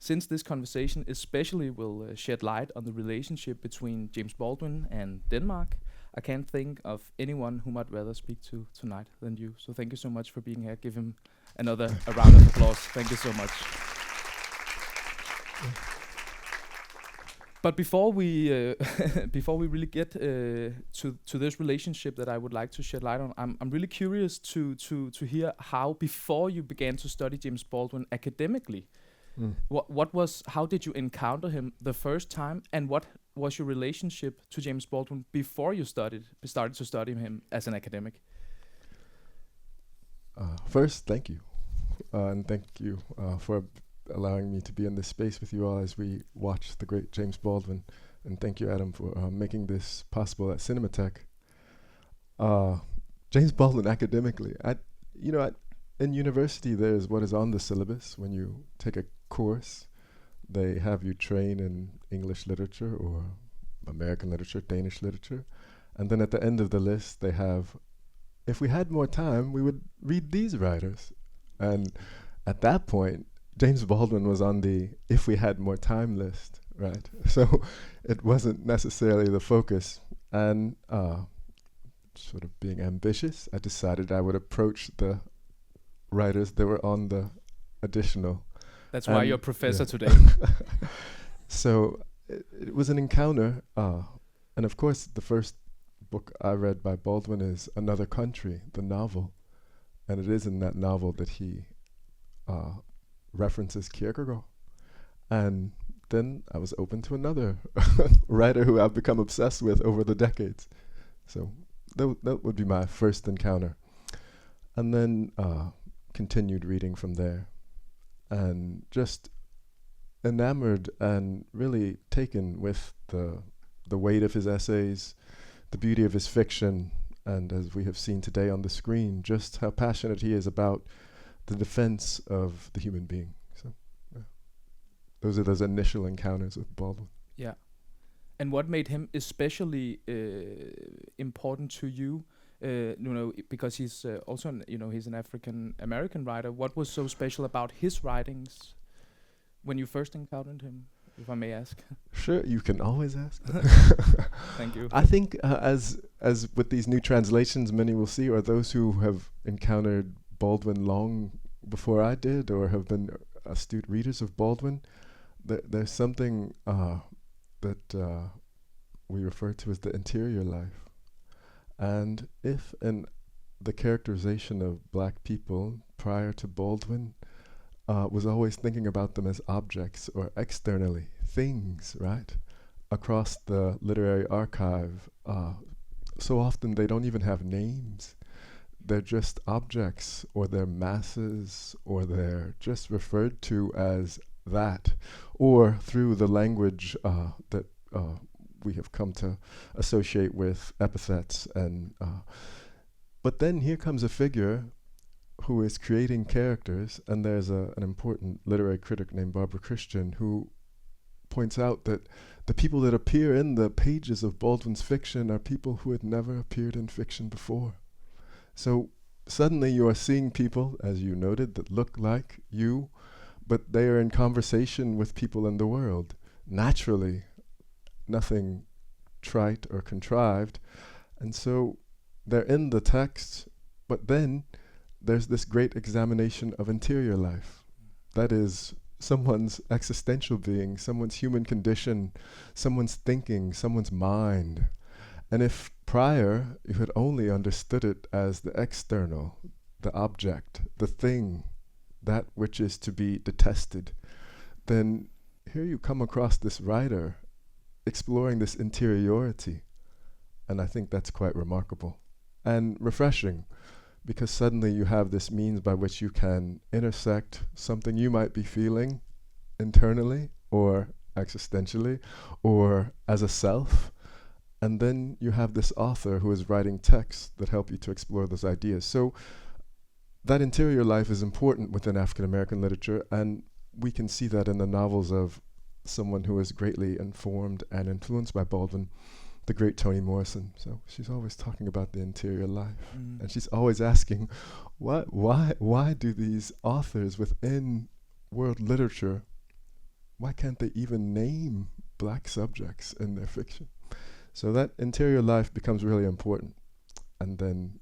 since this conversation especially will shed light on the relationship between James Baldwin and Denmark, I can't think of anyone whom I'd rather speak to tonight than you. So thank you so much for being here. Give him a round of applause. Thank you so much. But before we really get to this relationship that I would like to shed light on, I'm really curious to hear how, before you began to study James Baldwin academically, how did you encounter him the first time, and what was your relationship to James Baldwin before you started to study him as an academic? First, thank you, and thank you for allowing me to be in this space with you all as we watch the great James Baldwin, and thank you, Adam, for making this possible at Cinematheque. James Baldwin academically, in university there's what is on the syllabus. When you take a course, they have you train in English literature or American literature, Danish literature, and then at the end of the list they have, if we had more time, we would read these writers. And at that point, James Baldwin was on the if we had more time list, right? So it wasn't necessarily the focus. And sort of being ambitious, I decided I would approach the writers that were on the additional. That's why you're professor today. So it was an encounter. And of course, the first book I read by Baldwin is Another Country, the novel. And it is in that novel that he references Kierkegaard. And then I was open to another writer who I've become obsessed with over the decades. So that would be my first encounter. And then continued reading from there. And just enamored and really taken with the weight of his essays, the beauty of his fiction, and as we have seen today on the screen, just how passionate he is about the defense of the human being. So those are those initial encounters with Baldwin. Yeah. And what made him especially important to you? Because he's also, he's an African American writer. What was so special about his writings when you first encountered him, if I may ask? Sure, you can always ask. Thank you. I think as with these new translations, many will see, or those who have encountered Baldwin long before I did, or have been astute readers of Baldwin, there's something that we refer to as the interior life. And if in the characterization of black people prior to Baldwin was always thinking about them as objects or externally, things, right? Across the literary archive, so often they don't even have names. They're just objects, or they're masses, or they're just referred to as that, or through the language that we have come to associate with epithets. And but then here comes a figure who is creating characters, and there's an important literary critic named Barbara Christian who points out that the people that appear in the pages of Baldwin's fiction are people who had never appeared in fiction before. So suddenly you are seeing people, as you noted, that look like you, but they are in conversation with people in the world. Naturally, nothing trite or contrived. And so they're in the text, but then there's this great examination of interior life. That is someone's existential being, someone's human condition, someone's thinking, someone's mind. And if prior you had only understood it as the external, the object, the thing, that which is to be detested, then here you come across this writer exploring this interiority. And I think that's quite remarkable and refreshing, because suddenly you have this means by which you can intersect something you might be feeling internally or existentially or as a self. And then you have this author who is writing texts that help you to explore those ideas. So that interior life is important within African American literature, and we can see that in the novels of someone who is greatly informed and influenced by Baldwin, the great Toni Morrison. So she's always talking about the interior life, and she's always asking, why do these authors within world literature why can't they even name black subjects in their fiction? So that interior life becomes really important. And then,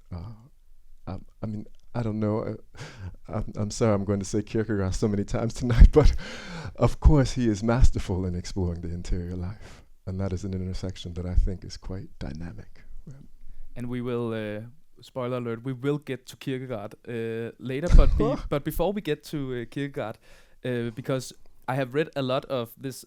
I mean, I don't know. I'm sorry I'm going to say Kierkegaard so many times tonight, but of course he is masterful in exploring the interior life. And that is an intersection that I think is quite dynamic. And we will, spoiler alert, we will get to Kierkegaard later. But before we get to Kierkegaard, because I have read a lot of this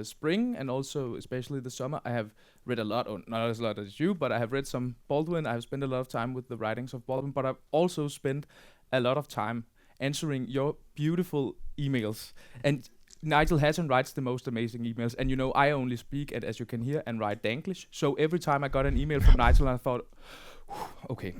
spring, and also especially the summer, I have read a lot, or not as lot as you, but I have read some Baldwin. I have spent a lot of time with the writings of Baldwin, but I've also spent a lot of time answering your beautiful emails. And Nigel Hatton writes the most amazing emails, and you know I only speak, as you can hear, and write Danglish. So every time I got an email from Nigel, I thought, okay.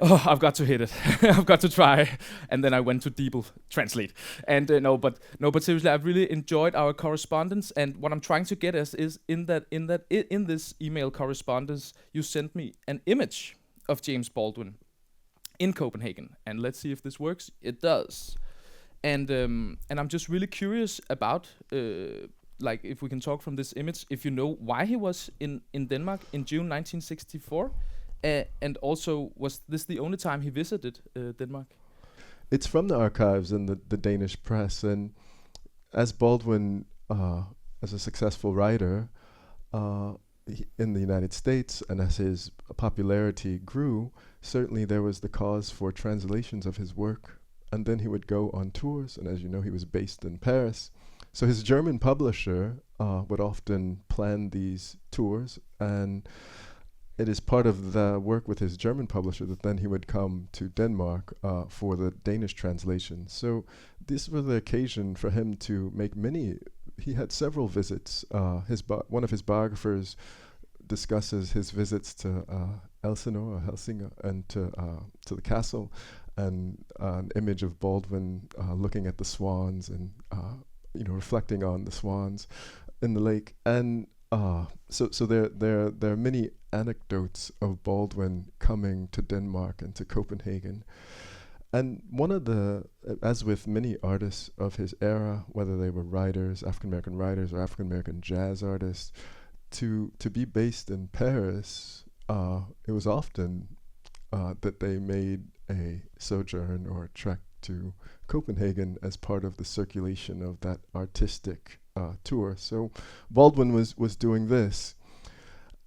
Oh, I've got to hit it. I've got to try. And then I went to DeepL translate. And but seriously, I've really enjoyed our correspondence. And what I'm trying to get is in this email correspondence, you sent me an image of James Baldwin in Copenhagen. And let's see if this works. It does. And I'm just really curious about like if we can talk from this image, if you know why he was in Denmark in June 1964. And also, was this the only time he visited Denmark? It's from the archives in the Danish press, and as Baldwin, as a successful writer in the United States, and as his popularity grew, certainly there was the cause for translations of his work. And then he would go on tours, and as you know, he was based in Paris. So his German publisher would often plan these tours, and it is part of the work with his German publisher that then he would come to Denmark for the Danish translation. So this was the occasion for him to make many. He had several visits. One of his biographers discusses his visits to Elsinore or Helsinge and to the castle, and an image of Baldwin looking at the swans and reflecting on the swans in the lake. And so there are many anecdotes of Baldwin coming to Denmark and to Copenhagen. And one of the, as with many artists of his era, whether they were writers, African-American writers or African-American jazz artists, to be based in Paris, it was often that they made a sojourn or a trek to Copenhagen as part of the circulation of that artistic tour. So Baldwin was doing this.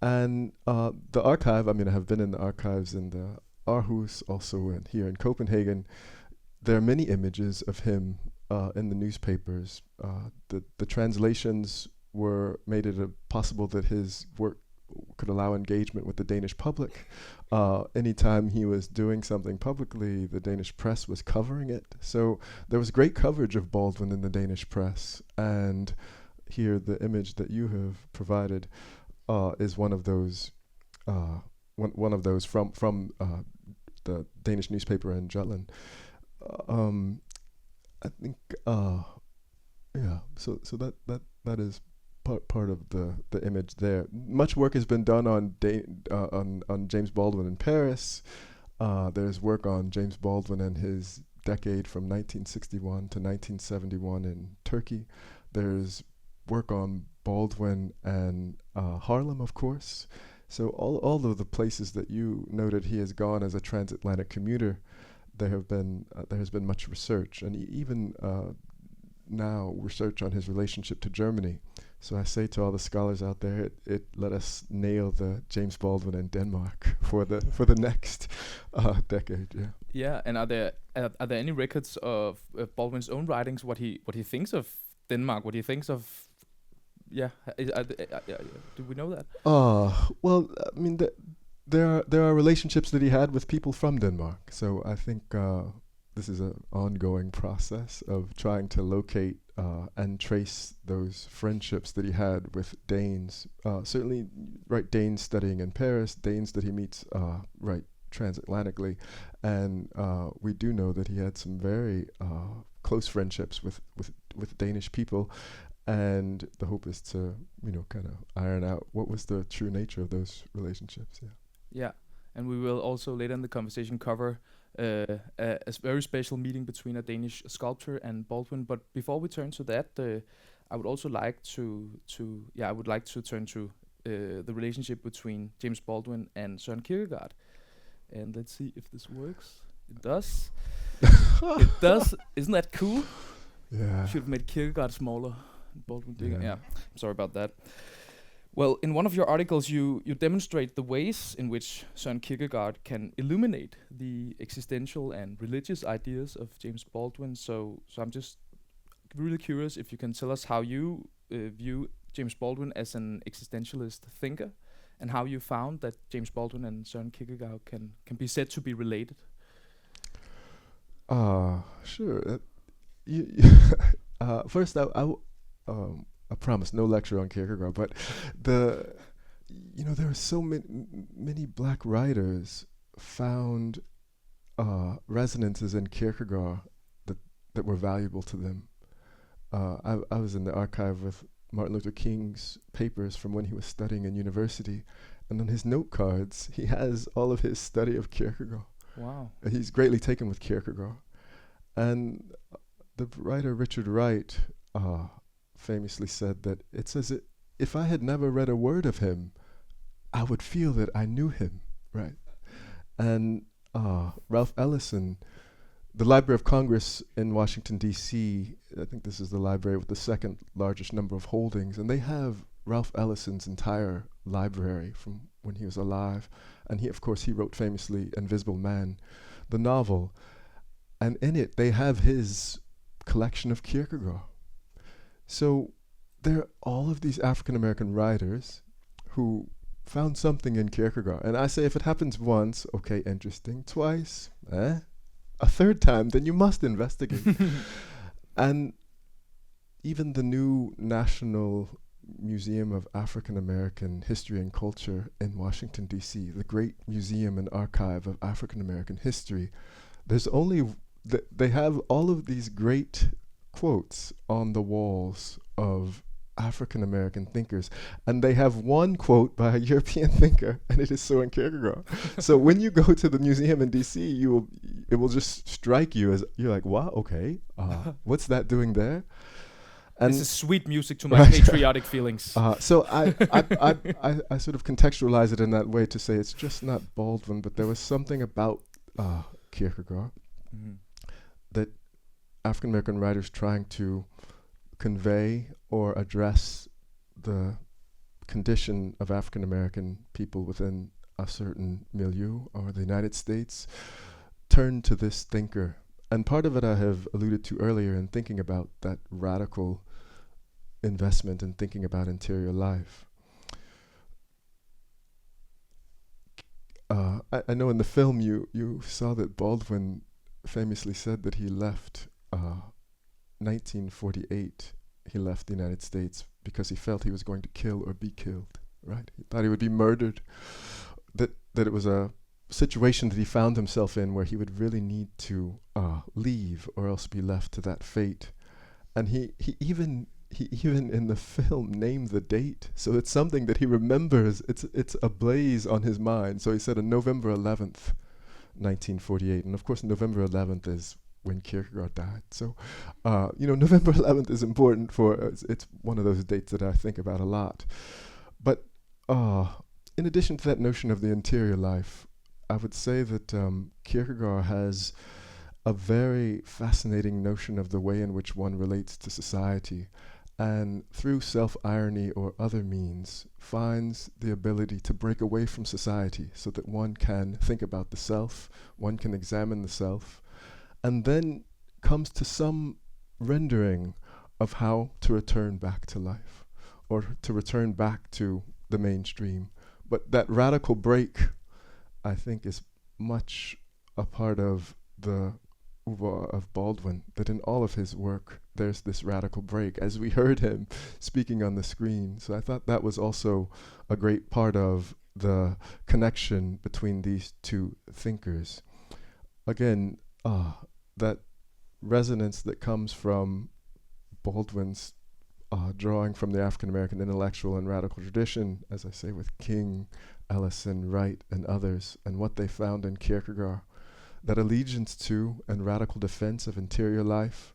And the archive, I mean, I have been in the archives in the Aarhus, also here in Copenhagen. There are many images of him in the newspapers. The translations made it possible that his work could allow engagement with the Danish public. Anytime he was doing something publicly, the Danish press was covering it. So there was great coverage of Baldwin in the Danish press. And here, the image that you have provided is one of those. One of those from the Danish newspaper in Jutland. I think, yeah. So that is part of the image there. Much work has been done on James Baldwin in Paris. There's work on James Baldwin and his decade from 1961 to 1971 in Turkey. There's work on Baldwin and Harlem, of course. So all of the places that you noted he has gone as a transatlantic commuter, there has been much research, and even now research on his relationship to Germany. So I say to all the scholars out there, let us nail the James Baldwin in Denmark for the next decade. Yeah. Yeah, and are there any records of Baldwin's own writings? What he thinks of Denmark? What he thinks of? Yeah, do we know that? Well, I mean, there are relationships that he had with people from Denmark. So I think this is an ongoing process of trying to locate and trace those friendships that he had with Danes. Certainly, right, Danes studying in Paris, Danes that he meets, right, transatlantically. And we do know that he had some very close friendships with Danish people. And the hope is to, kind of iron out what was the true nature of those relationships. Yeah. Yeah, and we will also later in the conversation cover a very special meeting between a Danish sculptor and Baldwin. But before we turn to that, I would also like to turn to the relationship between James Baldwin and Søren Kierkegaard. And let's see if this works. It does. It does. Isn't that cool? Yeah. Should have made Kierkegaard smaller. Baldwin bigger. Yeah. I'm sorry about that. Well, in one of your articles, you demonstrate the ways in which Søren Kierkegaard can illuminate the existential and religious ideas of James Baldwin. So I'm just really curious if you can tell us how you view James Baldwin as an existentialist thinker, and how you found that James Baldwin and Søren Kierkegaard can be said to be related. Sure. First, I promise no lecture on Kierkegaard, but there are so many black writers found resonances in Kierkegaard that were valuable to them. I was in the archive with Martin Luther King's papers from when he was studying in university, and on his note cards he has all of his study of Kierkegaard. Wow. He's greatly taken with Kierkegaard. And the writer Richard Wright famously said that it's as if I had never read a word of him, I would feel that I knew him, right? And Ralph Ellison, the Library of Congress in Washington, D.C., I think this is the library with the second largest number of holdings, and they have Ralph Ellison's entire library from when he was alive. And he wrote famously Invisible Man, the novel. And in it, they have his collection of Kierkegaard. So there are all of these African-American writers who found something in Kierkegaard. And I say, if it happens once, okay, interesting. Twice, a third time, then you must investigate. And even the new National Museum of African American History and Culture in Washington, D.C., the great museum and archive of African American history, they have all of these great quotes on the walls of African American thinkers, and they have one quote by a European thinker, and it is Søren Kierkegaard. So when you go to the museum in DC, it will just strike you as you're like, wow, okay, what's that doing there? And this is sweet music to my patriotic feelings. So I sort of contextualize it in that way to say it's just not Baldwin, but there was something about Kierkegaard that African American writers trying to convey or address the condition of African American people within a certain milieu or the United States turned to this thinker. And part of it I have alluded to earlier in thinking about that radical investment in thinking about interior life. I know in the film you saw that Baldwin famously said that he left 1948. He left the United States because he felt he was going to kill or be killed, right? He thought he would be murdered, that it was a situation that he found himself in where he would really need to leave or else be left to that fate. And he even in the film named the date, so it's something that he remembers. It's ablaze on his mind. So he said on November 11th, 1948, and of course November 11th is when Kierkegaard died. So November 11th is important for it's one of those dates that I think about a lot. But in addition to that notion of the interior life, I would say that Kierkegaard has a very fascinating notion of the way in which one relates to society, and through self-irony or other means finds the ability to break away from society so that one can think about the self, one can examine the self, and then comes to some rendering of how to return back to life or to return back to the mainstream. But that radical break, I think, is much a part of the oeuvre of Baldwin, that in all of his work there's this radical break, as we heard him speaking on the screen. So I thought that was also a great part of the connection between these two thinkers. Again, that resonance that comes from Baldwin's drawing from the African American intellectual and radical tradition, as I say, with King, Ellison, Wright, and others, and what they found in Kierkegaard, that allegiance to and radical defense of interior life,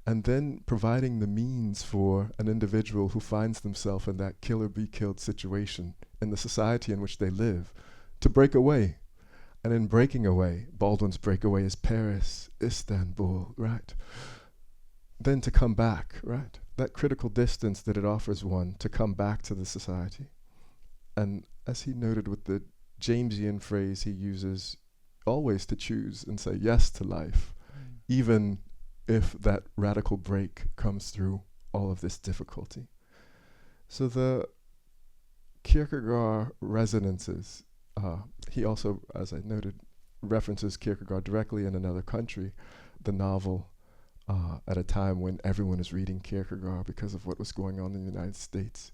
and then providing the means for an individual who finds themselves in that kill or be killed situation in the society in which they live to break away. And in breaking away, Baldwin's breakaway is Paris, Istanbul, right? Then to come back, right? That critical distance that it offers one to come back to the society. And as he noted with the Jamesian phrase he uses, always to choose and say yes to life, even if that radical break comes through all of this difficulty. So the Kierkegaard resonances, he also, as I noted, references Kierkegaard directly in another country, the novel, at a time when everyone is reading Kierkegaard because of what was going on in the United States.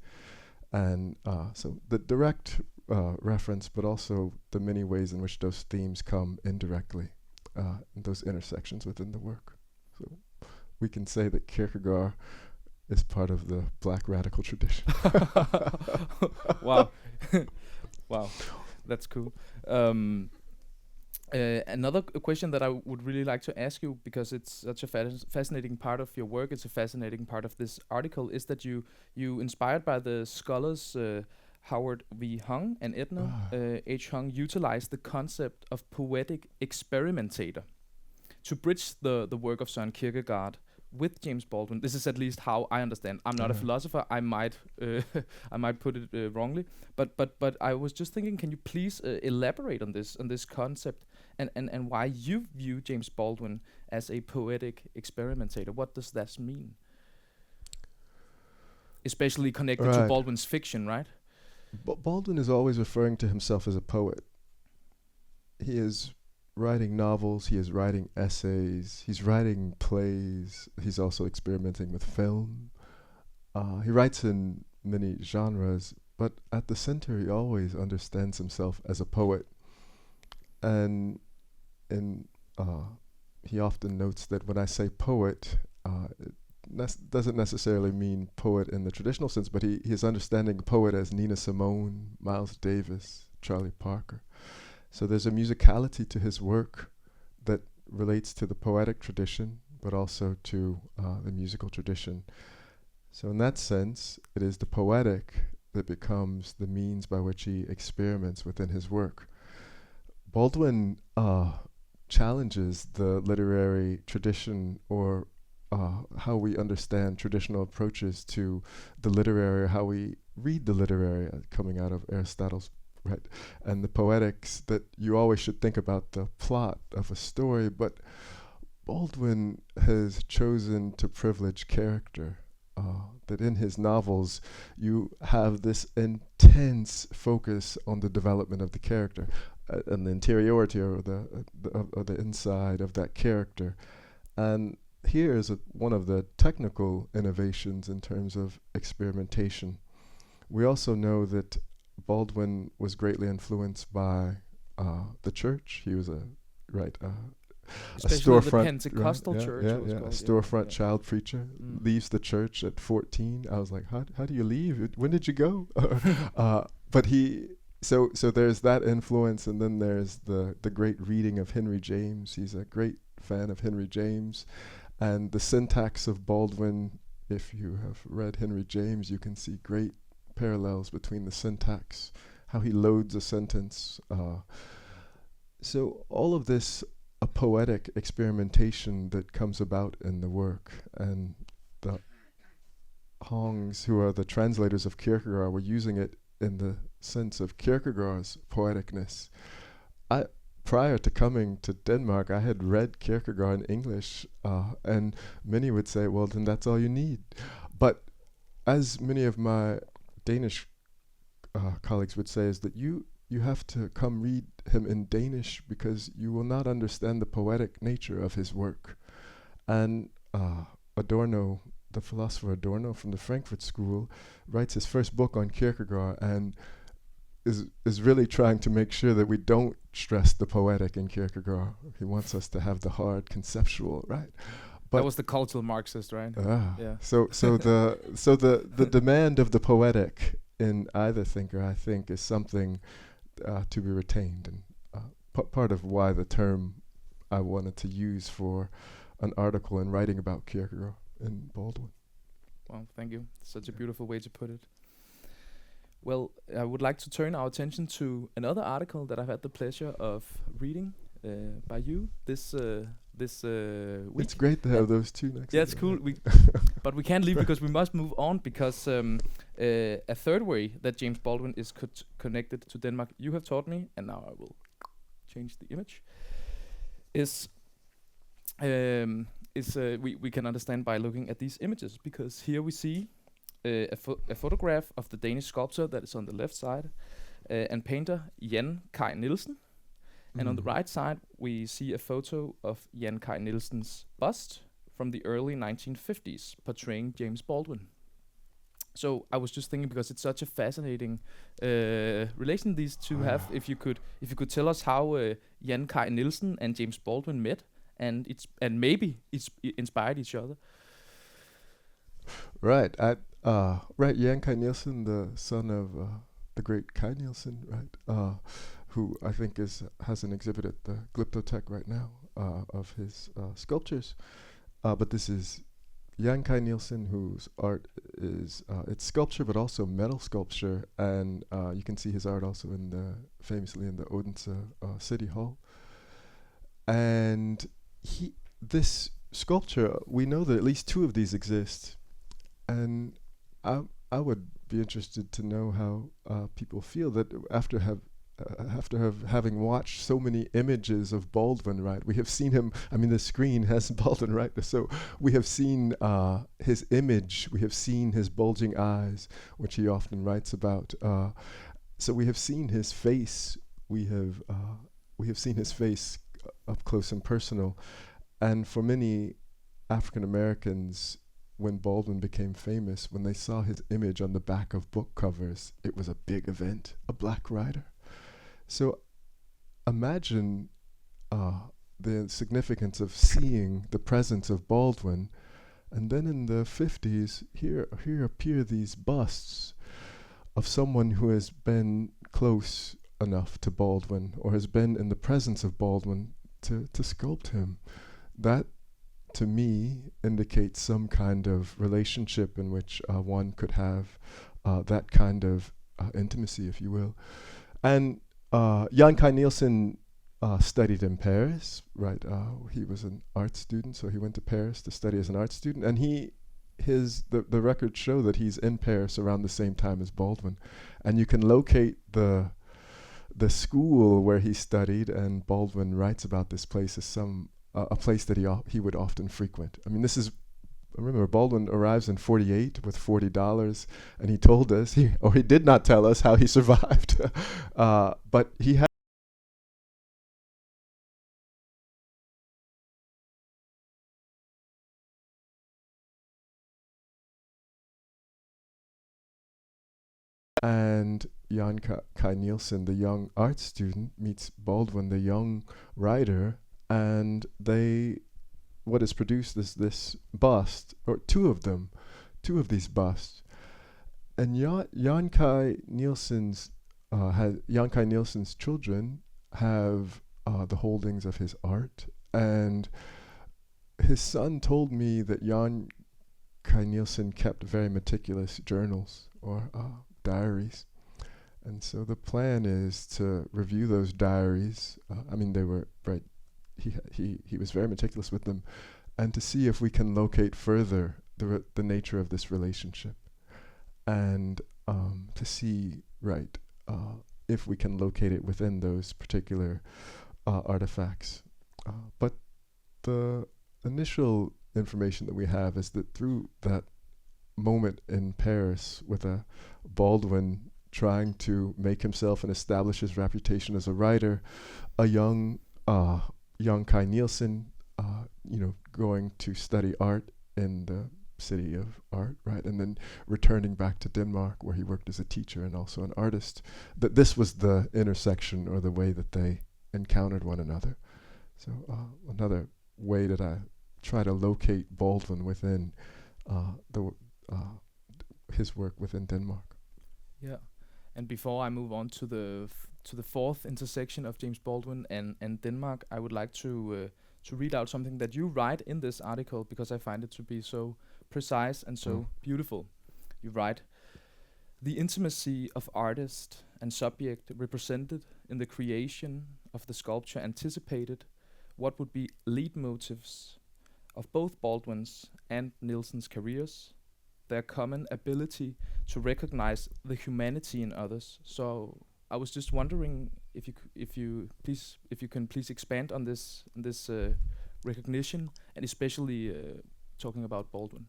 And so the direct reference, but also the many ways in which those themes come indirectly, in those intersections within the work. So we can say that Kierkegaard is part of the Black radical tradition. Wow. Wow. That's cool. Another question that I would really like to ask you, because it's such a fascinating part of your work, it's a fascinating part of this article, is that you inspired by the scholars Howard V. Hung and Edna H. Hung, utilized the concept of poetic experimentator to bridge the work of Søren Kierkegaard with James Baldwin. This is at least how I understand. I'm not a philosopher. I might put it wrongly, but I was just thinking, can you please elaborate on this concept and why you view James Baldwin as a poetic experimentator? What does that mean? Especially connected to Baldwin's fiction, right? Baldwin is always referring to himself as a poet. He is writing novels, he is writing essays, he's writing plays, he's also experimenting with film. He writes in many genres, but at the center he always understands himself as a poet. And he often notes that when I say poet, it doesn't necessarily mean poet in the traditional sense, but he's understanding poet as Nina Simone, Miles Davis, Charlie Parker. So there's a musicality to his work that relates to the poetic tradition, but also to the musical tradition. So in that sense, it is the poetic that becomes the means by which he experiments within his work. Baldwin challenges the literary tradition, or how we understand traditional approaches to the literary, how we read the literary, coming out of Aristotle's, right, and the poetics, that you always should think about the plot of a story, but Baldwin has chosen to privilege character, that in his novels you have this intense focus on the development of the character, and the interiority or the inside of that character. And here is one of the technical innovations in terms of experimentation. We also know that Baldwin was greatly influenced by the church. He was a storefront, the Pentecostal church. A storefront child preacher, leaves the church at 14. I was like, how do you leave? When did you go? But so there's that influence, and then there's the great reading of Henry James. He's a great fan of Henry James, and the syntax of Baldwin. If you have read Henry James, you can see great parallels between the syntax, how he loads a sentence. So all of this, a poetic experimentation that comes about in the work, and the Hongs, who are the translators of Kierkegaard, were using it in the sense of Kierkegaard's poeticness. Prior to coming to Denmark, I had read Kierkegaard in English, and many would say, well, then that's all you need. But as many of my Danish colleagues would say, is that you have to come read him in Danish, because you will not understand the poetic nature of his work. And Adorno, the philosopher Adorno from the Frankfurt School, writes his first book on Kierkegaard and is really trying to make sure that we don't stress the poetic in Kierkegaard. He wants us to have the hard conceptual, right? But that was the cultural Marxist, right? Yeah. So the demand of the poetic in either thinker, I think, is something to be retained, and part of why the term I wanted to use for an article in writing about Kierkegaard and Baldwin. Well, thank you. Such a beautiful way to put it. Well, I would like to turn our attention to another article that I've had the pleasure of reading by you this week. It's great to have those two next. Yeah, it's cool. But we can't leave because we must move on, because a third way that James Baldwin is connected to Denmark, you have taught me, and now I will change the image, is we can understand by looking at these images, because here we see a photograph of the Danish sculptor that is on the left side, and painter Jan Kai Nielsen. And on the right side, we see a photo of Jan Kai Nielsen's bust from the early 1950s, portraying James Baldwin. So I was just thinking, because it's such a fascinating relation these two have. If you could tell us how Jan Kai Nielsen and James Baldwin met, and maybe it's inspired each other. Right. Right. Jan Kai Nielsen, the son of the great Kai Nielsen, right? Who I think has an exhibit at the Glyptotek right now of his sculptures. But this is Jan Kai Nielsen, whose art is it's sculpture, but also metal sculpture, and you can see his art also famously in the Odense City Hall. And this sculpture, we know that at least two of these exist, and I would be interested to know how people feel that after having watched so many images of Baldwin, right? We have seen him, I mean, the screen has Baldwin, right? So we have seen his image, we have seen his bulging eyes, which he often writes about. So we have seen his face, we have seen his face up close and personal. And for many African Americans, when Baldwin became famous, when they saw his image on the back of book covers, it was a big event, a black writer. So imagine the significance of seeing the presence of Baldwin, and then in the 50s, here appear these busts of someone who has been close enough to Baldwin, or has been in the presence of Baldwin to sculpt him. That, to me, indicates some kind of relationship in which one could have that kind of intimacy, if you will. And Jan Kai Nielsen studied in Paris, right? He was an art student, so he went to Paris to study as an art student. And the records show that he's in Paris around the same time as Baldwin. And you can locate the school where he studied, and Baldwin writes about this place as a place that he would often frequent. I mean, I remember Baldwin arrives in 48 with $40, and he told us, he did not tell us how he survived, but he had. And Jan Kai Nielsen, the young art student, meets Baldwin, the young writer, and what is produced is this bust, or two of these busts. And Jan Kai Nielsen's children have the holdings of his art, and his son told me that Jan Kai Nielsen kept very meticulous journals or diaries. And so the plan is to review those diaries. They were right. He was very meticulous with them, and to see if we can locate further the nature of this relationship, and to see if we can locate it within those particular artifacts. But the initial information that we have is that through that moment in Paris with a Baldwin trying to make himself and establish his reputation as a writer, a young Kai Nielsen, going to study art in the city of art, right, and then returning back to Denmark, where he worked as a teacher and also an artist, that this was the intersection or the way that they encountered one another. So another way that I try to locate Baldwin within his work within Denmark. Yeah, and before I move on to the fourth intersection of James Baldwin and Denmark, I would like to read out something that you write in this article, because I find it to be so precise and so beautiful. You write, "The intimacy of artist and subject represented in the creation of the sculpture anticipated what would be leitmotifs of both Baldwin's and Nielsen's careers, their common ability to recognize the humanity in others." So I was just wondering if you can please expand on this recognition, and especially talking about Baldwin.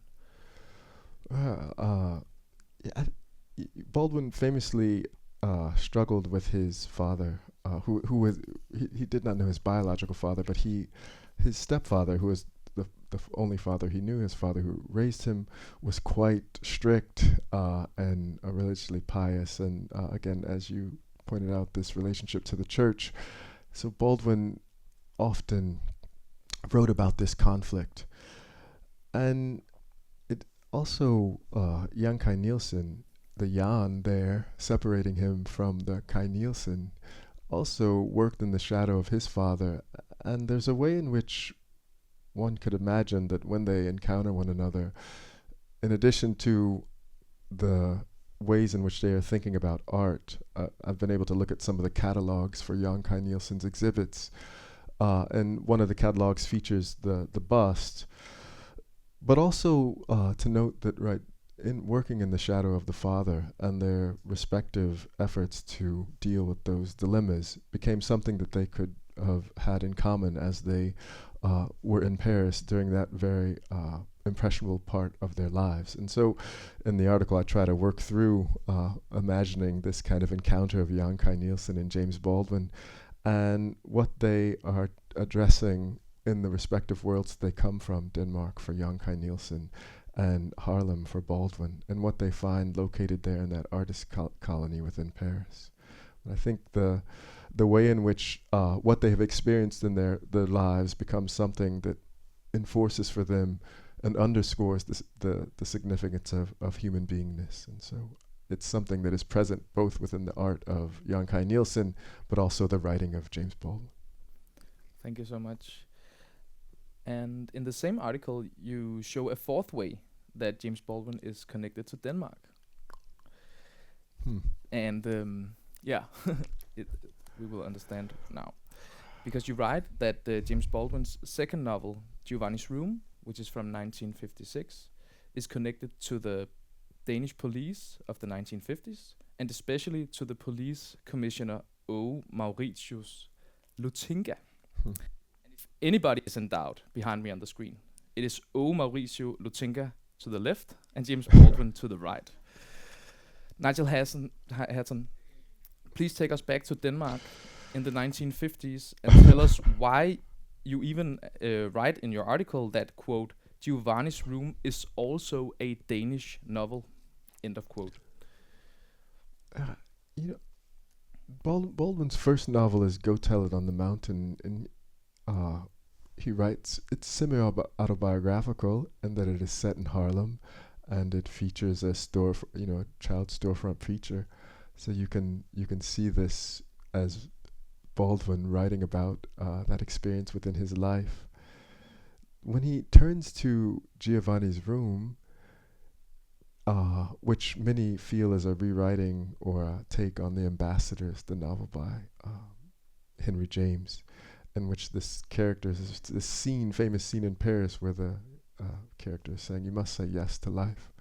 Baldwin famously struggled with his father, who was he did not know his biological father, but his stepfather, who was the only father he knew, his father who raised him, was quite strict and religiously pious, and again, as you pointed out, this relationship to the church. So Baldwin often wrote about this conflict, and it also Jan Kai Nielsen, the Jan there separating him from the Kai Nielsen, also worked in the shadow of his father, and there's a way in which one could imagine that when they encounter one another, in addition to the ways in which they are thinking about art, I've been able to look at some of the catalogs for Jan Kai Nielsen's exhibits, and one of the catalogs features the bust, but also to note that in working in the shadow of the father and their respective efforts to deal with those dilemmas became something that they could have had in common as they were in Paris during that very impressionable part of their lives. And so in the article I try to work through imagining this kind of encounter of Jan Kai Nielsen and James Baldwin and what they are addressing in the respective worlds they come from, Denmark for Jan Kai Nielsen and Haarlem for Baldwin, and what they find located there in that artist colony within Paris. And I think the way in which what they have experienced in their lives becomes something that enforces for them and underscores the significance of human beingness. And so it's something that is present both within the art of Jan Kai Nielsen, but also the writing of James Baldwin. Thank you so much. And in the same article, you show a fourth way that James Baldwin is connected to Denmark. And we will understand now. Because you write that James Baldwin's second novel, Giovanni's Room, which is from 1956, is connected to the Danish police of the 1950s, and especially to the police commissioner O. Mauritius Lutinga. And if anybody is in doubt, behind me on the screen, it is O. Mauricio Lutinga to the left and James Baldwin to the right. Nigel Hatton, please take us back to Denmark in the 1950s and tell us why you even write in your article that, quote, Giovanni's Room is also a Danish novel, end of quote. Baldwin's first novel is Go Tell It on the Mountain, and he writes it's semi-autobiographical and that it is set in Haarlem, and it features a child storefront preacher. So you can see this as Baldwin writing about that experience within his life. When he turns to Giovanni's Room, which many feel is a rewriting or a take on The Ambassadors, the novel by Henry James, in which this character is this famous scene in Paris where the character is saying, "You must say yes to life."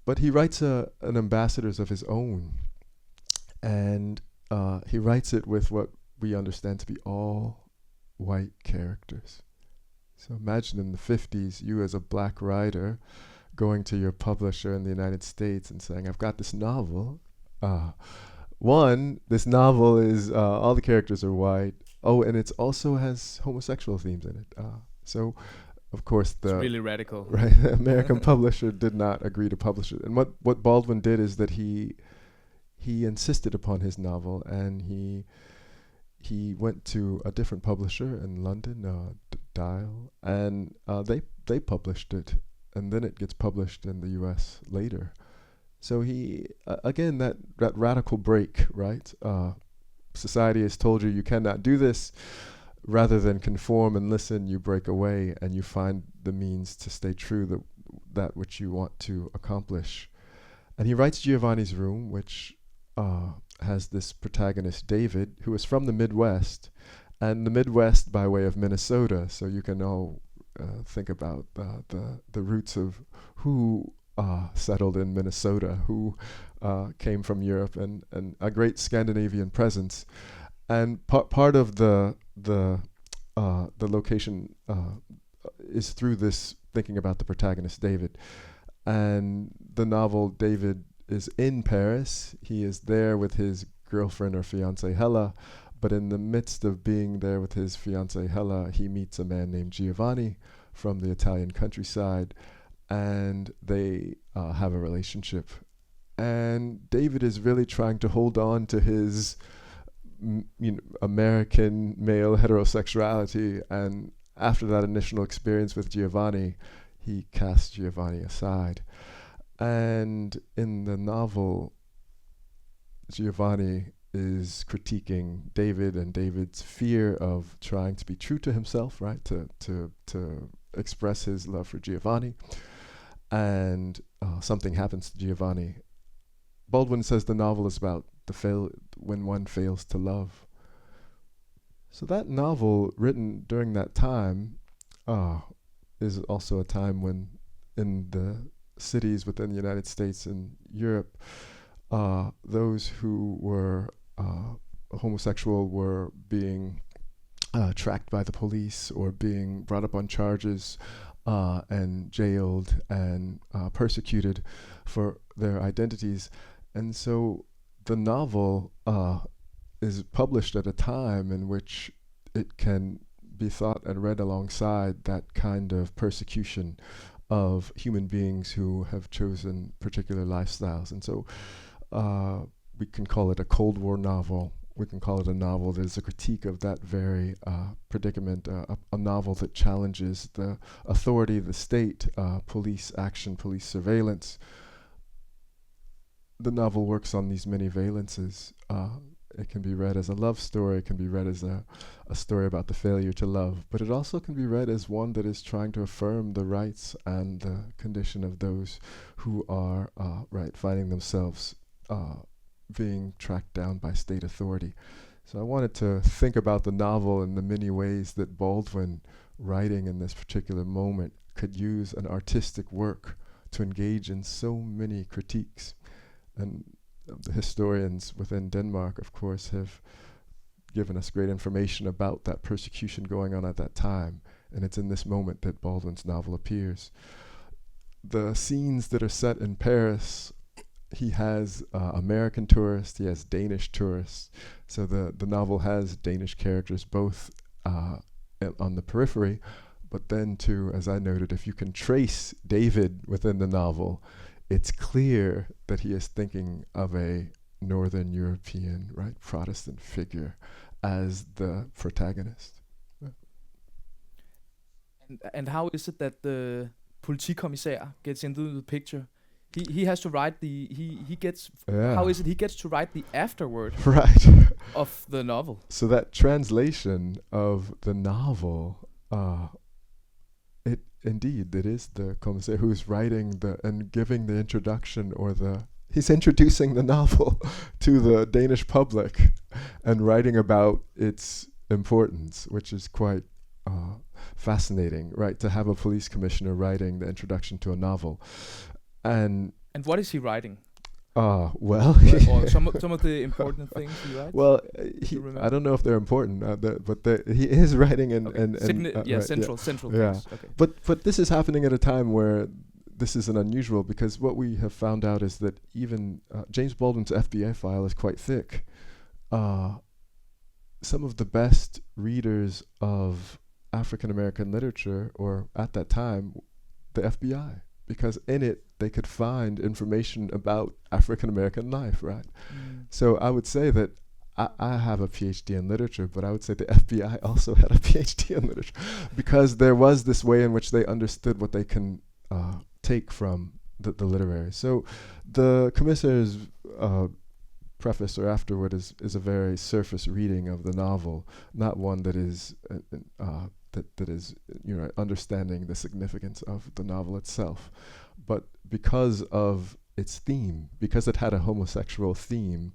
But he writes an Ambassadors of his own, and he writes it with what we understand to be all white characters. So imagine in the 50s, you as a black writer going to your publisher in the United States and saying, I've got this novel. This novel is, all the characters are white. Oh, and it also has homosexual themes in it. So, of course, it's really radical. Right, the American publisher did not agree to publish it. And what Baldwin did is that he insisted upon his novel, and he went to a different publisher in London, Dial, and they published it, and then it gets published in the U.S. later. So he again that radical break, right? Society has told you cannot do this. rather than conform and listen, you break away and you find the means to stay true to that which you want to accomplish. And he writes Giovanni's Room, which has this protagonist, David, who is from the Midwest, and the Midwest by way of Minnesota. So you can all think about the roots of who settled in Minnesota, who came from Europe, and a great Scandinavian presence. And part of the location is through this thinking about the protagonist, David. And the novel, David is in Paris. He is there with his girlfriend or fiancée Hella, but in the midst of being there with his fiancée Hella, he meets a man named Giovanni from the Italian countryside, and they have a relationship. And David is really trying to hold on to his American male heterosexuality, and after that initial experience with Giovanni, he casts Giovanni aside. And in the novel, Giovanni is critiquing David and David's fear of trying to be true to himself, right? To express his love for Giovanni. And something happens to Giovanni. Baldwin says the novel is about when one fails to love. So that novel, written during that time, is also a time when in the cities within the United States and Europe, those who were homosexual were being tracked by the police or being brought up on charges and jailed and persecuted for their identities. And so the novel is published at a time in which it can be thought and read alongside that kind of persecution of human beings who have chosen particular lifestyles. And so we can call it a Cold War novel. We can call it a novel that is a critique of that very predicament, a novel that challenges the authority of the state, police action, police surveillance. The novel works on these many valences. It can be read as a love story, it can be read as a story about the failure to love, but it also can be read as one that is trying to affirm the rights and the condition of those who are finding themselves being tracked down by state authority. So I wanted to think about the novel in the many ways that Baldwin, writing in this particular moment, could use an artistic work to engage in so many critiques. And the historians within Denmark, of course, have given us great information about that persecution going on at that time. And it's in this moment that Baldwin's novel appears. The scenes that are set in Paris, he has American tourists, he has Danish tourists. So the novel has Danish characters both on the periphery, but then too, as I noted, if you can trace David within the novel, it's clear that he is thinking of a Northern European, right, Protestant figure as the protagonist. Yeah. And how is it that the politikommissær gets into the picture? He has to write he gets how is it he gets to write the afterword of the novel? So that translation of the novel, it is the commissaire who's writing and giving the introduction, or he's introducing the novel to the Danish public and writing about its importance, which is quite fascinating, right? To have a police commissioner writing the introduction to a novel. And what is he writing? Well, or some of the important things he writes. Well, I don't know if they're important, but he is writing central things. Okay. But this is happening at a time where this isn't unusual, because what we have found out is that even James Baldwin's FBI file is quite thick. Some of the best readers of African American literature, or at that time, the FBI, because in it they could find information about African American life, right? So I would say that I have a PhD in literature, but I would say the FBI also had a PhD in literature, because there was this way in which they understood what they can take from the literary. So the commissaire's preface or afterword is a very surface reading of the novel, not one that is that is understanding the significance of the novel itself. But because of its theme, because it had a homosexual theme,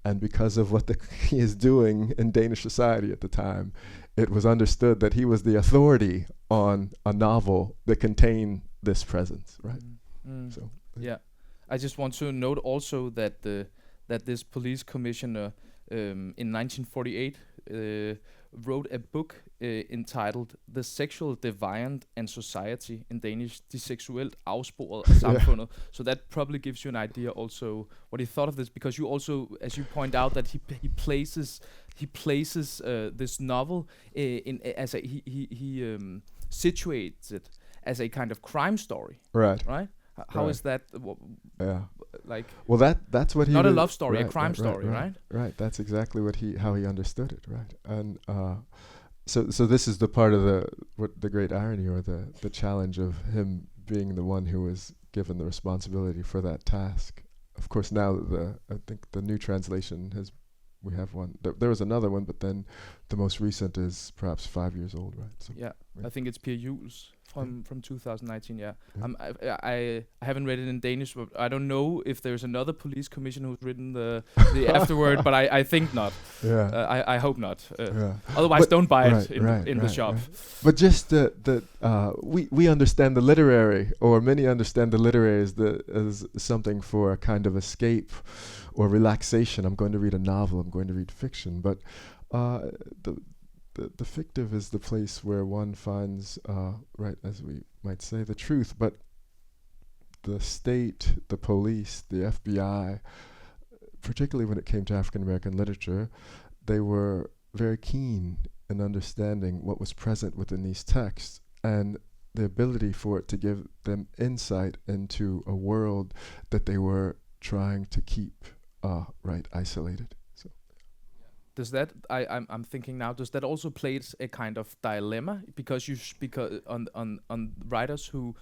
and because of what he is doing in Danish society at the time, it was understood that he was the authority on a novel that contained this presence, right? So yeah, I just want to note also that that this police commissioner in 1948 wrote a book entitled The Sexual Deviant and Society, in Danish, De seksuelt afsporet af samfundet. So that probably gives you an idea also what he thought of this, because you also, as you point out, that he places this novel in as he situates it as a kind of crime story. Right. How is that? Like, well, that's what he not a love story, a crime story, right? Right. That's exactly how he understood it, right? And so this is the part of the great irony, or the challenge of him being the one who was given the responsibility for that task. Of course, now I think the new translation we have one. There was another one, but then the most recent is perhaps 5 years old, right? So yeah. I think it's Per Juhl's from 2019. Yeah. I haven't read it in Danish, but I don't know if there's another police commissioner who's written the afterword, but I think not. I hope not. Otherwise, don't buy it in the shop. But just that we understand the literary, or many understand the literary as something for a kind of escape or relaxation. I'm going to read a novel, I'm going to read fiction, but the fictive is the place where one finds, right, as we might say, the truth. But the state, the police, the FBI, particularly when it came to African American literature, they were very keen in understanding what was present within these texts, and the ability for it to give them insight into a world that they were trying to keep isolated. So does that I'm thinking now, does that also play a kind of dilemma, because on writers who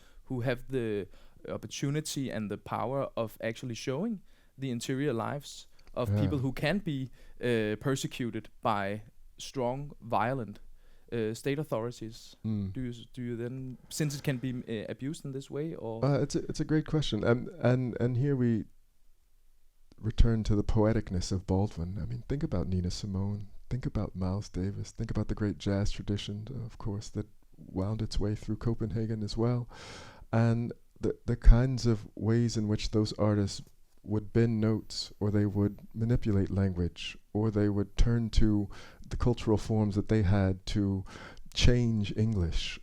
have the opportunity and the power of actually showing the interior lives of people who can be persecuted by strong, violent state authorities? Do you then, since it can be abused in this way, or it's a great question, and here we return to the poeticness of Baldwin. I mean, think about Nina Simone, think about Miles Davis, think about the great jazz tradition, of course, that wound its way through Copenhagen as well, and the kinds of ways in which those artists would bend notes, or they would manipulate language, or they would turn to the cultural forms that they had to change English.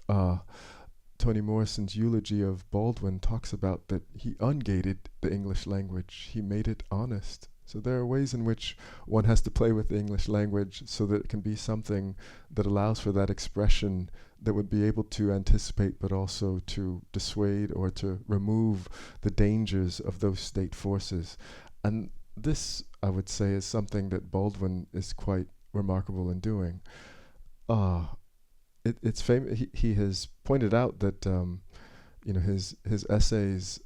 Toni Morrison's eulogy of Baldwin talks about that he ungated the English language. He made it honest. So there are ways in which one has to play with the English language so that it can be something that allows for that expression that would be able to anticipate, but also to dissuade or to remove the dangers of those state forces. And this, I would say, is something that Baldwin is quite remarkable in doing. It's famous. He has pointed out that his essays,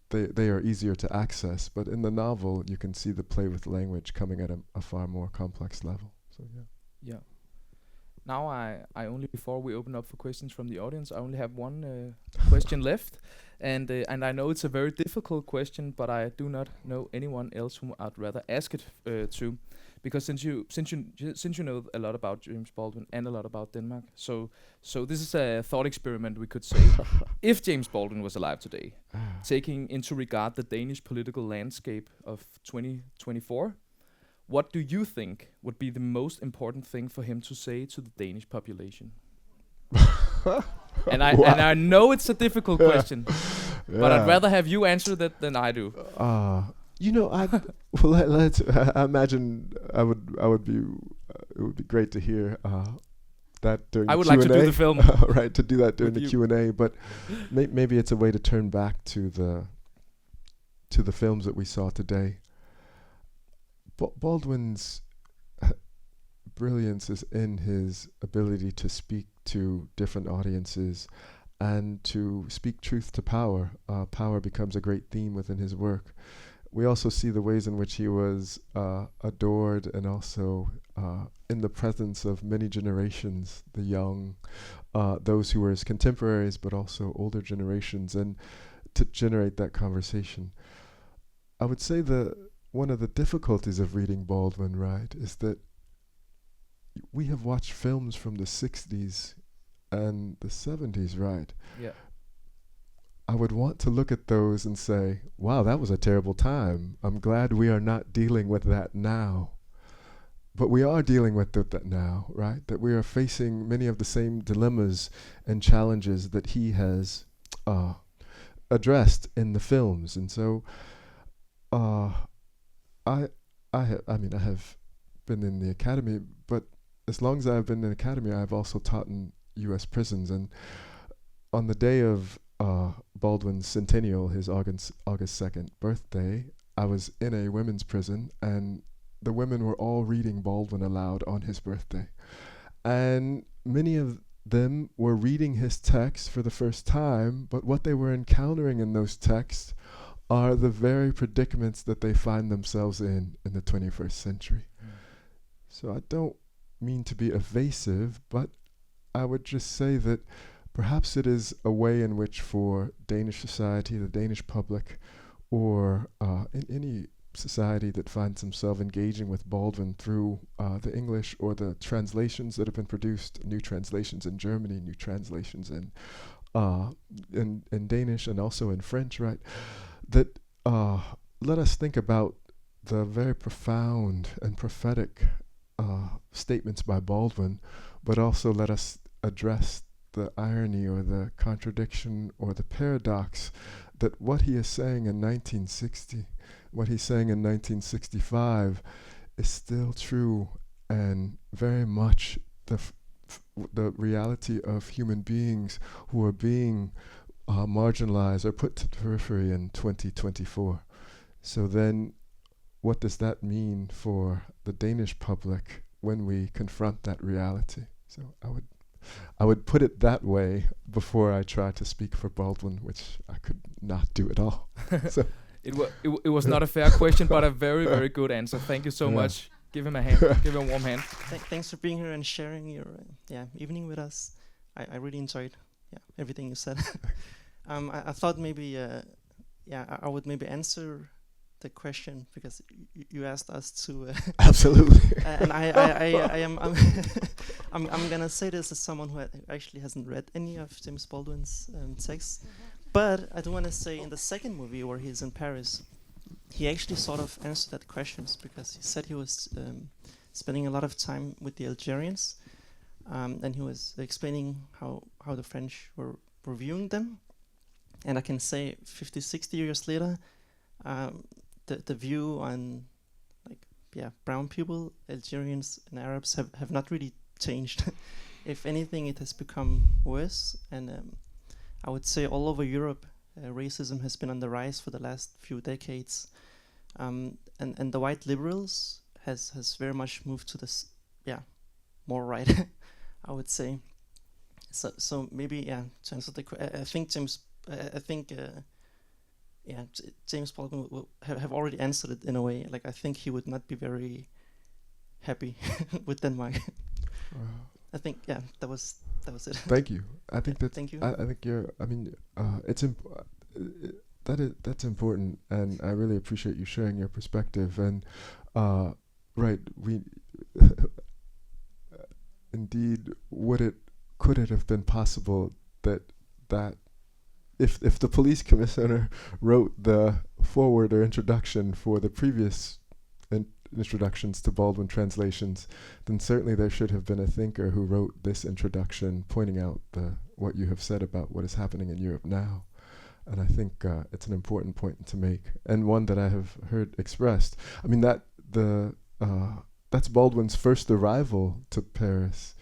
they are easier to access, but in the novel you can see the play with language coming at a far more complex level. So yeah. Now I only, before we open up for questions from the audience, I only have one question left, and I know it's a very difficult question, but I do not know anyone else whom I'd rather ask it to. Because since you know a lot about James Baldwin and a lot about Denmark, so this is a thought experiment, we could say. If James Baldwin was alive today, taking into regard the Danish political landscape of 2024, what do you think would be the most important thing for him to say to the Danish population? And I know it's a difficult question, but I'd rather have you answer that than I do. Let's imagine. I would be. It would be great to hear that during. I would the Q&A. like to do the film. Right, to do that during the Q&A. But maybe it's a way to turn back to the films that we saw today. Baldwin's brilliance is in his ability to speak to different audiences and to speak truth to power. Power becomes a great theme within his work. we also see the ways in which he was adored, and also in the presence of many generations, the young, those who were his contemporaries, but also older generations, and to generate that conversation. I would say one of the difficulties of reading Baldwin, right, is that we have watched films from the 60s and the 70s, right? Yeah. I would want to look at those and say, wow, that was a terrible time. I'm glad we are not dealing with that now. But we are dealing with that now, right? That we are facing many of the same dilemmas and challenges that he has addressed in the films. And so I have been in the academy, but as long as I've been in the academy, I've also taught in U.S. prisons. And on the day of Baldwin's centennial, his August 2nd birthday, I was in a women's prison, and the women were all reading Baldwin aloud on his birthday. And many of them were reading his texts for the first time, but what they were encountering in those texts are the very predicaments that they find themselves in the 21st century. So I don't mean to be evasive, but I would just say that perhaps it is a way in which, for Danish society, the Danish public, or in any society that finds themselves engaging with Baldwin through the English or the translations that have been produced, new translations in Germany, new translations in Danish and also in French, right? That let us think about the very profound and prophetic statements by Baldwin, but also let us address the irony or the contradiction or the paradox that what he is saying in 1960, what he's saying in 1965 is still true, and very much the reality of human beings who are being marginalized or put to the periphery in 2024. So then what does that mean for the Danish public when we confront that reality? So I would put it that way before I try to speak for Baldwin, which I could not do at all. So it was not a fair question, but a very, very good answer. Thank you so much. Give him a hand. Give him a warm hand. Thanks for being here and sharing your evening with us. I really enjoyed everything you said. I thought maybe I would maybe answer the question, because you asked us to absolutely. And I'm gonna say this as someone who actually hasn't read any of James Baldwin's texts, but I do want to say in the second movie where he's in Paris, he actually sort of answered that questions, because he said he was spending a lot of time with the Algerians, and he was explaining how the French were viewing them. And I can say 50, 60 years later, the view on brown people, Algerians and Arabs have not really changed. If anything, it has become worse. And I would say all over Europe, racism has been on the rise for the last few decades. And the white liberals has very much moved to this, more right, I would say. So maybe, to answer the question, I think James Baldwin will have already answered it in a way. Like, I think he would not be very happy with Denmark. I think that was it. Thank you. I think that's. Thank you. I think you're. I mean, it's that's important, and I really appreciate you sharing your perspective. And right, we indeed could it have been possible that if the police commissioner wrote the foreword or introduction for the previous introductions to Baldwin translations, then certainly there should have been a thinker who wrote this introduction pointing out what you have said about what is happening in Europe now. And I think it's an important point to make, and one that I have heard expressed. I mean, that's Baldwin's first arrival to Paris,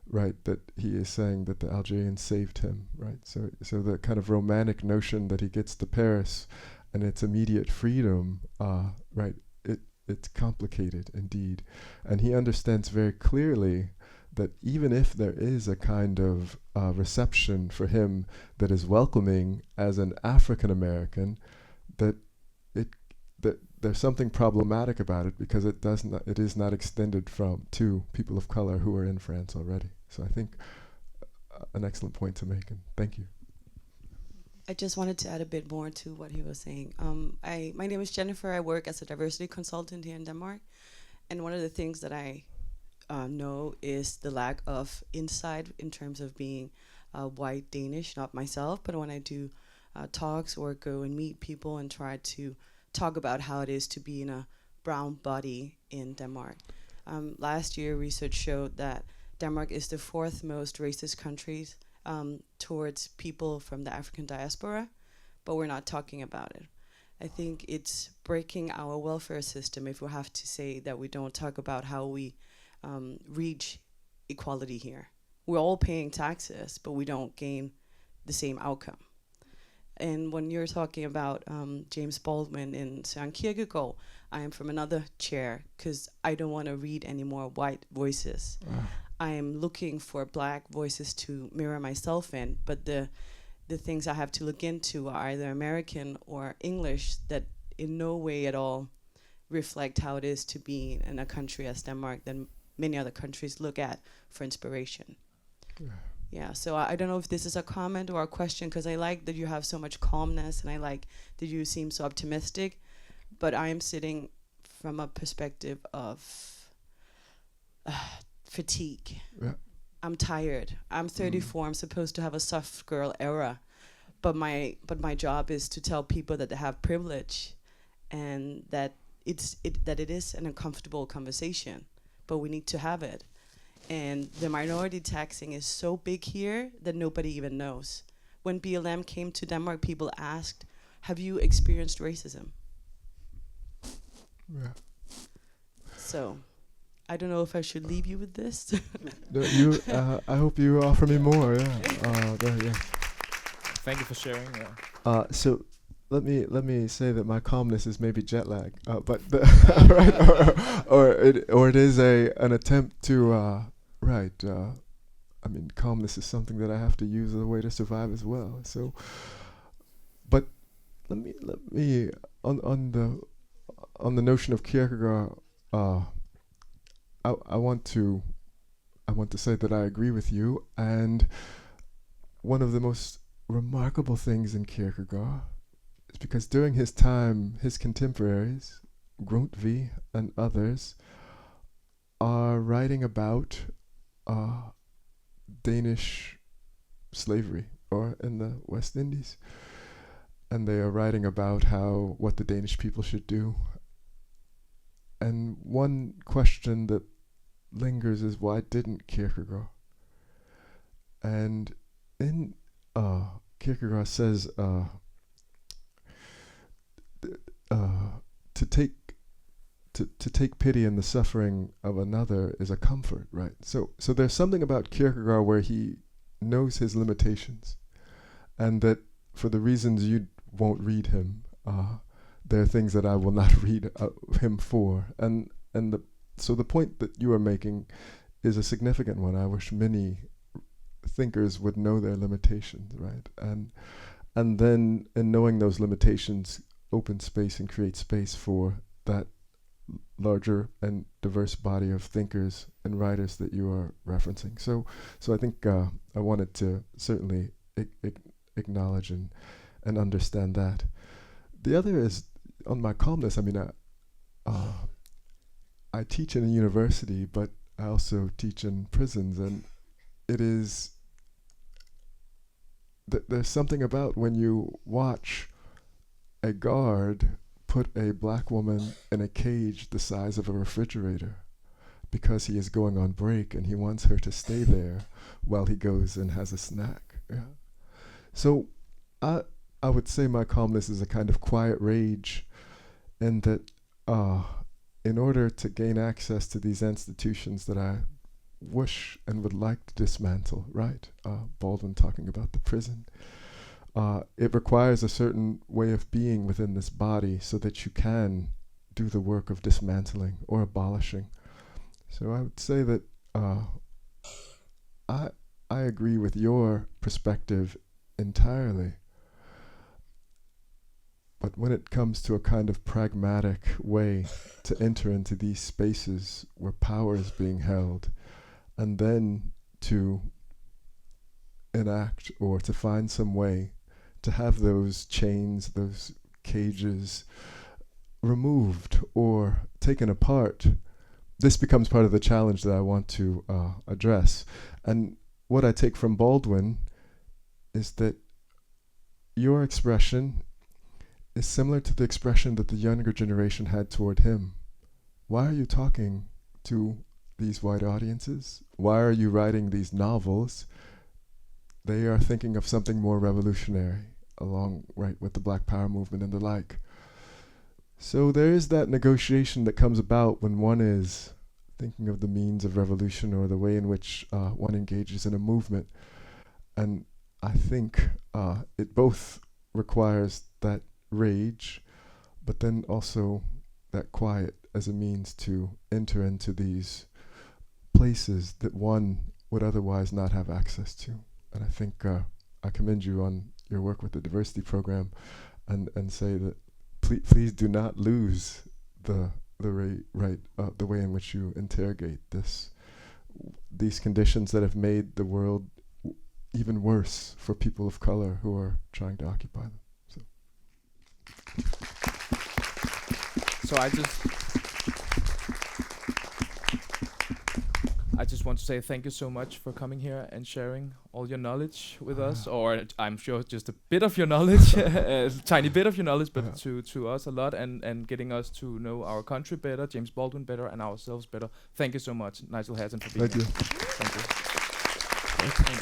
right? That he is saying that the Algerians saved him, right? So the kind of romantic notion that he gets to Paris and its immediate freedom, right? It's complicated indeed, and he understands very clearly that even if there is a kind of reception for him that is welcoming as an African American, that there's something problematic about it because it is not extended to people of color who are in France already. So I think an excellent point to make, and thank you. I just wanted to add a bit more to what he was saying. My name is Jennifer. I work as a diversity consultant here in Denmark, and one of the things that I know is the lack of insight in terms of being white Danish, not myself, but when I do talks or go and meet people and try to talk about how it is to be in a brown body in Denmark. Last year, research showed that Denmark is the 4th most racist country towards people from the African diaspora, but we're not talking about it. I think it's breaking our welfare system if we have to say that we don't talk about how we reach equality here. We're all paying taxes, but we don't gain the same outcome. And when you're talking about James Baldwin and Søren Kierkegaard, I am from another chair because I don't want to read any more white voices. I am looking for black voices to mirror myself in, but the things I have to look into are either American or English that in no way at all reflect how it is to be in a country as Denmark that many other countries look at for inspiration. Yeah, so I don't know if this is a comment or a question, because I like that you have so much calmness and I like that you seem so optimistic, but I am sitting from a perspective of fatigue. Yeah. I'm tired. I'm 34. I'm supposed to have a soft girl era, but my job is to tell people that they have privilege and that it is an uncomfortable conversation, but we need to have it. And the minority taxing is so big here that nobody even knows. When BLM came to Denmark, people asked, have you experienced racism? Yeah. So, I don't know if I should leave you with this. No, I hope you offer me more, yeah. Yeah. Thank you for sharing. So let me say that my calmness is maybe jet lag, but right, or it is an attempt to I mean, calmness is something that I have to use as a way to survive as well. So, but let me on the notion of Kierkegaard, I want to say that I agree with you, and one of the most remarkable things in Kierkegaard is because during his time, his contemporaries, Grundtvig and others, are writing about Danish slavery, or in the West Indies, and they are writing about what the Danish people should do. And one question that lingers is, why didn't Kierkegaard? And in Kierkegaard says to take pity in the suffering of another is a comfort, right? So there's something about Kierkegaard where he knows his limitations, and that for the reasons you won't read him, there are things that I will not read him for. So the point that you are making is a significant one. I wish many thinkers would know their limitations, right? And then in knowing those limitations, open space and create space for that larger and diverse body of thinkers and writers that you are referencing. So I think I wanted to certainly acknowledge and understand that. The other is on my calmness. I mean, I teach in a university, but I also teach in prisons, and it is there's something about when you watch a guard put a black woman in a cage the size of a refrigerator because he is going on break and he wants her to stay there while he goes and has a snack. Yeah. So I would say my calmness is a kind of quiet rage, in that in order to gain access to these institutions that I wish and would like to dismantle, right? Baldwin talking about the prison. It requires a certain way of being within this body so that you can do the work of dismantling or abolishing. So I would say that I agree with your perspective entirely. But when it comes to a kind of pragmatic way to enter into these spaces where power is being held, and then to enact or to find some way to have those chains, those cages removed or taken apart, this becomes part of the challenge that I want to address. And what I take from Baldwin is that your expression is similar to the expression that the younger generation had toward him. Why are you talking to these white audiences? Why are you writing these novels? They are thinking of something more revolutionary, along right with the Black Power movement and the like. So there is that negotiation that comes about when one is thinking of the means of revolution or the way in which one engages in a movement. And I think it both requires that rage, but then also that quiet as a means to enter into these places that one would otherwise not have access to. And I think I commend you on your work with the diversity program, and say that please do not lose the way in which you interrogate these conditions that have made the world even worse for people of color who are trying to occupy them. So I just want to say thank you so much for coming here and sharing all your knowledge with us, or I'm sure just a bit of your knowledge, a tiny bit of your knowledge, but to us a lot, and getting us to know our country better, James Baldwin better, and ourselves better. Thank you so much, Nigel Hatton, for being here. Thank you. Thank you. Thank you.